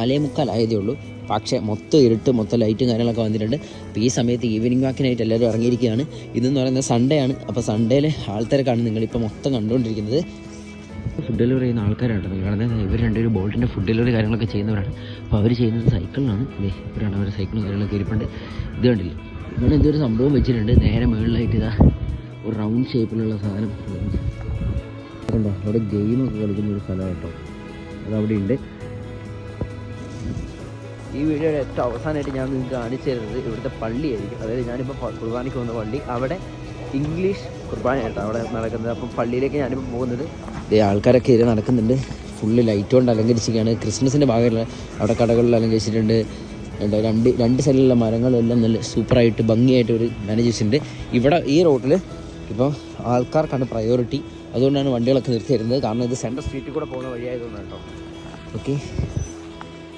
4:45 ആയതേ ഉള്ളൂ. പക്ഷേ മൊത്തം ഇരുട്ട്, മൊത്തം ലൈറ്റും കാര്യങ്ങളൊക്കെ വന്നിട്ടുണ്ട്. അപ്പോൾ ഈ സമയത്ത് ഈവനിങ് വാക്കിനായിട്ട് എല്ലാവരും ഇറങ്ങിയിരിക്കുകയാണ്. ഇതെന്ന് പറയുന്നത് സൺഡേ ആണ്. അപ്പോൾ സൺഡേയിലെ ആൾക്കാരൊക്കെയാണ് നിങ്ങളിപ്പോൾ മൊത്തം കണ്ടുകൊണ്ടിരിക്കുന്നത്. ഫുഡ് ഡെലിവറി ചെയ്യുന്ന ആൾക്കാരാണ് നിങ്ങൾ. ഇവർ രണ്ടുപേരും ബോൾട്ടിൻ്റെ ഫുഡ് ഡെലിവറി കാര്യങ്ങളൊക്കെ ചെയ്യുന്നവരാണ്. അപ്പോൾ അവർ ചെയ്യുന്നത് സൈക്കിളിലാണ്. ഇവരാണ് അവർ സൈക്കിളും കാര്യങ്ങളൊക്കെ ഇരിപ്പുണ്ട്. ഇത് കണ്ടില്ലേ, ഇവിടെ എന്തൊരു സംഭവം വെച്ചിട്ടുണ്ട്. നേരെ മുകളിലായിട്ട് ഇതാ ഒരു റൗണ്ട് ഷേപ്പിലുള്ള സാധനം കണ്ടോ. അവിടെ ഗെയിമൊക്കെ കളിക്കുന്ന ഒരു സ്ഥലം കേട്ടോ, അതവിടെ ഉണ്ട്. ഈ വീഡിയോയുടെ ഏറ്റവും അവസാനമായിട്ട് ഞാൻ നിങ്ങൾക്ക് കാണിച്ചു തരുന്നത് ഇവിടുത്തെ പള്ളിയായിരിക്കും. അതായത് ഞാനിപ്പോൾ കുർബാനയ്ക്ക് പോകുന്ന പള്ളി, അവിടെ ഇംഗ്ലീഷ് കുർബാനയായിട്ടാണ് അവിടെ നടക്കുന്നത്. അപ്പം പള്ളിയിലേക്ക് ഞാനിപ്പോൾ പോകുന്നത്. ആൾക്കാരൊക്കെ ഇതിൽ നടക്കുന്നുണ്ട്. ഫുള്ള് ലൈറ്റ് കൊണ്ട് അലങ്കരിച്ചിരിക്കുകയാണ്. ക്രിസ്മസിൻ്റെ ഭാഗമുള്ള അവിടെ കടകളിൽ അലങ്കരിച്ചിട്ടുണ്ട്. രണ്ട് സൈഡിലുള്ള മരങ്ങളെല്ലാം നല്ല സൂപ്പറായിട്ട് ഭംഗിയായിട്ട് ഒരു മാനേജ് ചെയ്തിട്ടുണ്ട്. ഇവിടെ ഈ റോഡിൽ ഇപ്പോൾ ആൾക്കാർക്കാണ് പ്രയോറിറ്റി. അതുകൊണ്ടാണ് വണ്ടികളൊക്കെ നിർത്തി തരുന്നത്. കാരണം ഇത് സെൻട്രൽ സ്ട്രീറ്റിൽ കൂടെ പോകുന്ന വഴിയായതുകൊണ്ടാണ് കേട്ടോ. ഓക്കെ.